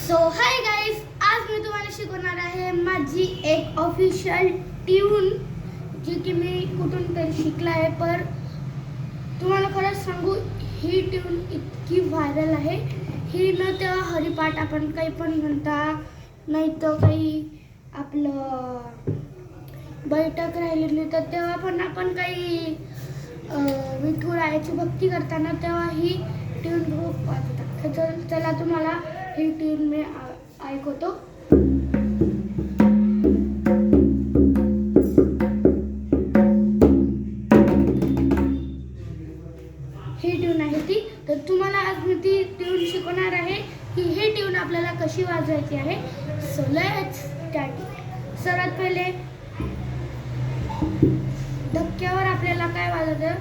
So hi guys, आज मी तुम्हाला शिकवणार आहे माझी एक ऑफिशियल ट्यून जी की मी कुठून तरी शिकला आहे. पर तुम्हाला खरंच सांगू, ही ट्यून इतकी व्हायरल आहे. ही न तेव्हा हरिपाठ आपण काही पण म्हणता, नाही तर काही आपलं बैठक राहिली नाही तर तेव्हा पण आपण काही विठुरायाची भक्ती करताना तेव्हा ही ट्यून खूप वाजतात. तर चला तुम्हाला ही ट्यून मी ऐकवतो. ही ट्यून आहे ती. तर तुम्हाला आज मी ती ट्यून शिकवणार आहे की ही ट्यून आपल्याला कशी वाजवायची आहे. So let's start. सर्वात पहिले धक्क्यावर आपल्याला काय वाजवायचं,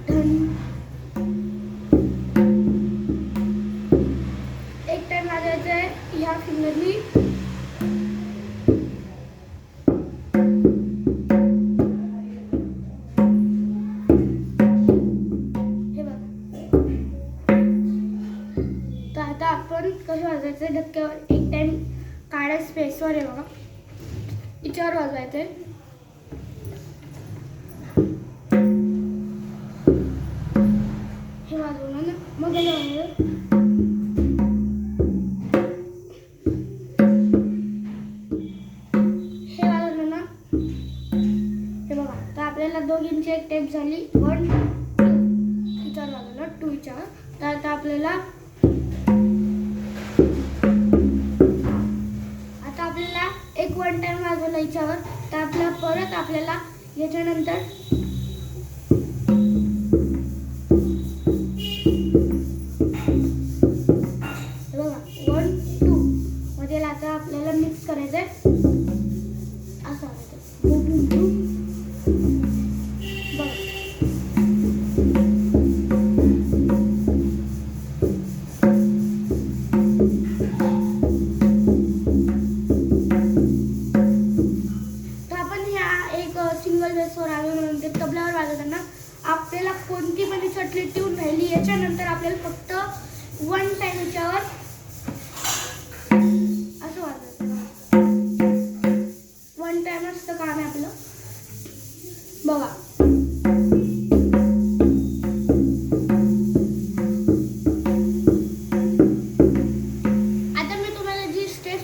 धन. एक टाइम वाजवायचं आहे ह्या फिंगरनी. हे बघा. तर आता आपण कसं वाजवायचं, धक्क्यावर एक टाइम काळ्या स्पेसवर आहे बघा, याच्यावर वाजवायचं आहे. हे वाजवलं ना, मग हे वाजवलं ना. हे बघा. तर आपल्याला दोघींची एक टेप झाली. 1 2 याच्यावर वाजवलं, 2 याच्यावर. तर आता आपल्याला एक 1 टाइम वाजवलं याच्यावर. तर आपला परत आपल्याला याच्यानंतर बघा 1 2 मध्ये आता आपल्याला मिक्स करायचं आहे. असं वाजवायचं. Boom boom boom. बघा. सिंगल बेसवर आवे म्हणून ते तबल्यावर वाजवताना आपल्याला कोणती पण चटली ट्यून राहिली, याच्यानंतर आपल्याला फक्त 1 टाइम याच्यावर असं वाजवायचं. 1 टाइम असतं काम आहे आपलं. बघा. आता मी तुम्हाला जी स्टेप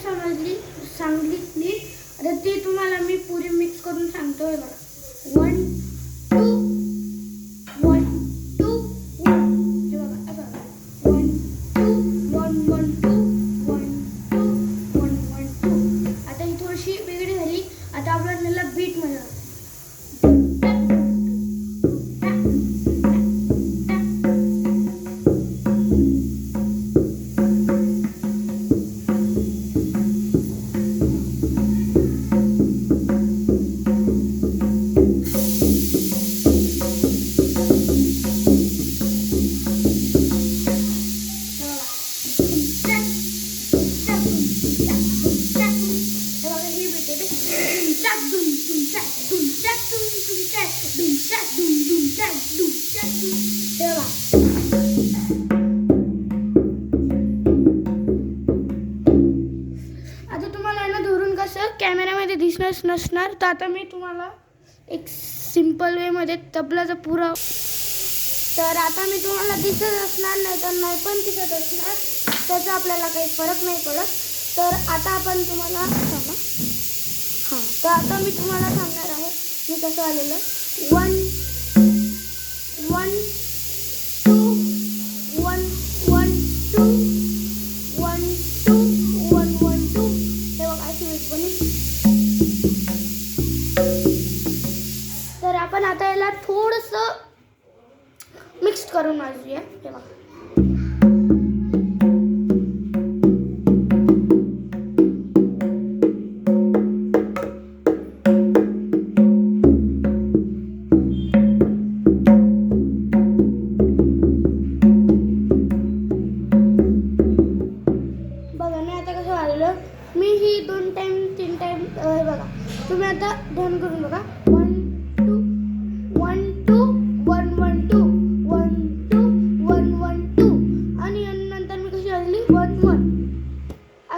सांगितली आता ती तुम्हाला मी पुरी मिक्स करून सांगतोय बघा. 1 2 1 2 1. हे बघा असं 1 2 1 1 2 1 2 1 1 2. आता ही थोडीशी वेगळी झाली. आता आपल्याला बीट म्हणा. आता तुम्हाला ना धरून कसं कॅमेऱ्यामध्ये दिसणार नसणार, तर आता मी तुम्हाला एक सिंपल वे मध्ये तबलाचा पुरा. तर आता मी तुम्हाला दिसत असणार, नाही तर नाही पण दिसत असणार, त्याचा आपल्याला काही फरक नाही पडत. तर आता आपण तुम्हाला तर आता मी तुम्हाला सांगणार आहे मी कसं आलेलं. 1 1 2 1 1 2 1 2 1 1 2. हे बघा अशी वेगळी. तर आपण आता याला थोडंसं मिक्स करून वाजूया. हे बघा. मी ही 2 टाइम 3 टाइम बघा. तुम्ही आता ध्यान करून बघा. 1 2 1 2 1 1 2 1 2 1 1 2. आणि नंतर मी कशी वाजली 1 1.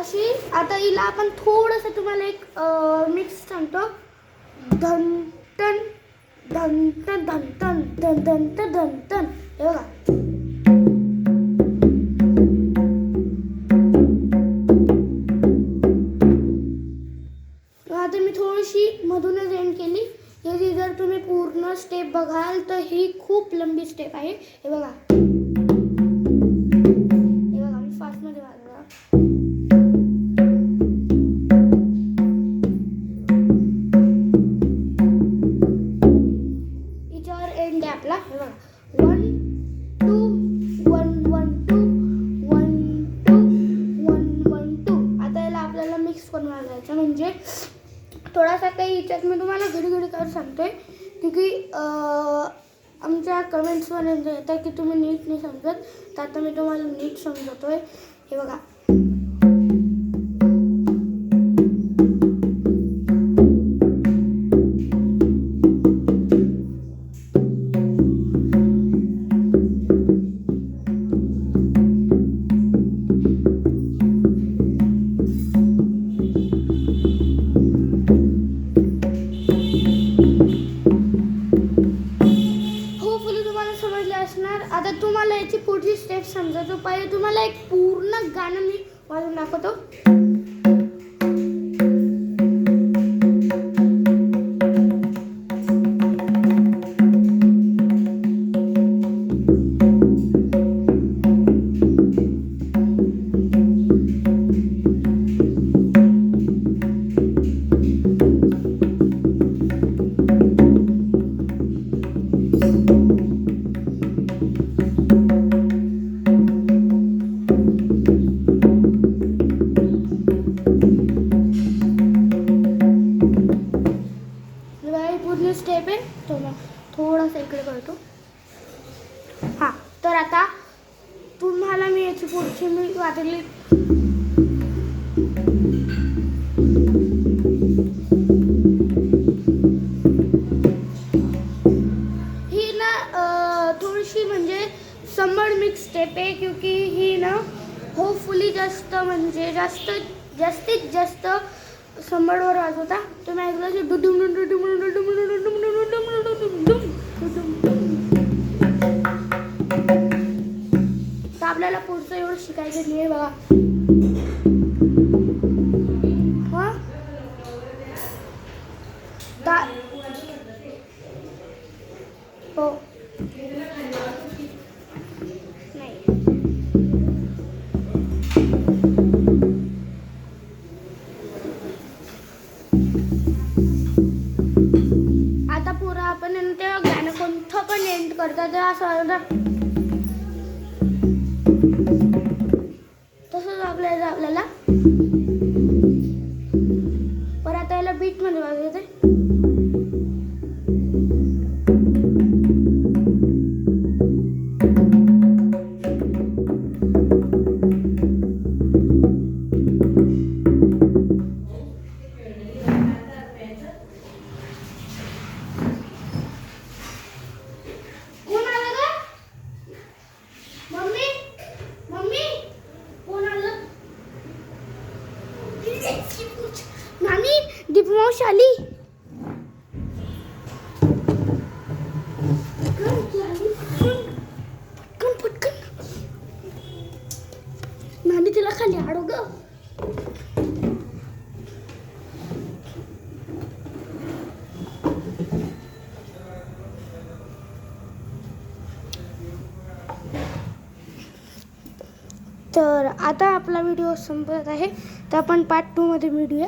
अशी आता हिला आपण थोडंसं तुम्हाला एक मिक्स सांगतो. धनटन धनटन धनटन धनटन धनटन. हे बघा. आता मी थोडीशी मधूनच एंड केली. याची जर तुम्ही पूर्ण स्टेप बघाल तर ही खूप लंबी स्टेप आहे. हे बघा, मी फास्टमध्ये वाजवा. याच्यावर एंड आहे आपला. हे बघा, 1 2 1 1 2 1 2 1 1 2. आता याला आपल्याला मिक्स करून वाजवायचं. म्हणजे थोडासा काही याच्यात मी तुम्हाला घडी करून सांगतोय, क्योंकि आमच्या कमेंट्समध्ये येतं की तुम्ही नीट नाही समजत, तर आता मी तुम्हाला नीट समजवतोय. हे बघा, असणार. आता तुम्हाला याची पुढची स्टेप समजायचं. पहिले तुम्हाला एक पूर्ण गाणं मी वाजवून दाखवतो. स्टेप आहे तो थोडासा इकडे करतो. हां, तर आता तुम्हाला मी याची पुढची मी वाजवली. ही ना थोडीशी म्हणजे संबळ मिक्स स्टेप आहे, क्योंकि ही ना होपफुली जास्त म्हणजे जास्तीत जास्त संबळवर वाजवता. तुम्ही ऐकलं की डुडुम डुडुम डुडुम डुडुम डुडुम. तर आपल्याला पुढचं एवढं शिकायचं नाही आहे बघा. हां, हो नाही. आता पुरा आपण ते गाणं कोणतं पण एंड करतात असं तसंच आपल्याला पर आता याला बीट मध्ये वाजवते. नानी, दीपमावशी आली. पटकन नानी तिला खाली आडव ग. तर आता आपला व्हिडिओ संपत आहे, तर आपण पार्ट 2 मध्ये भेटूया.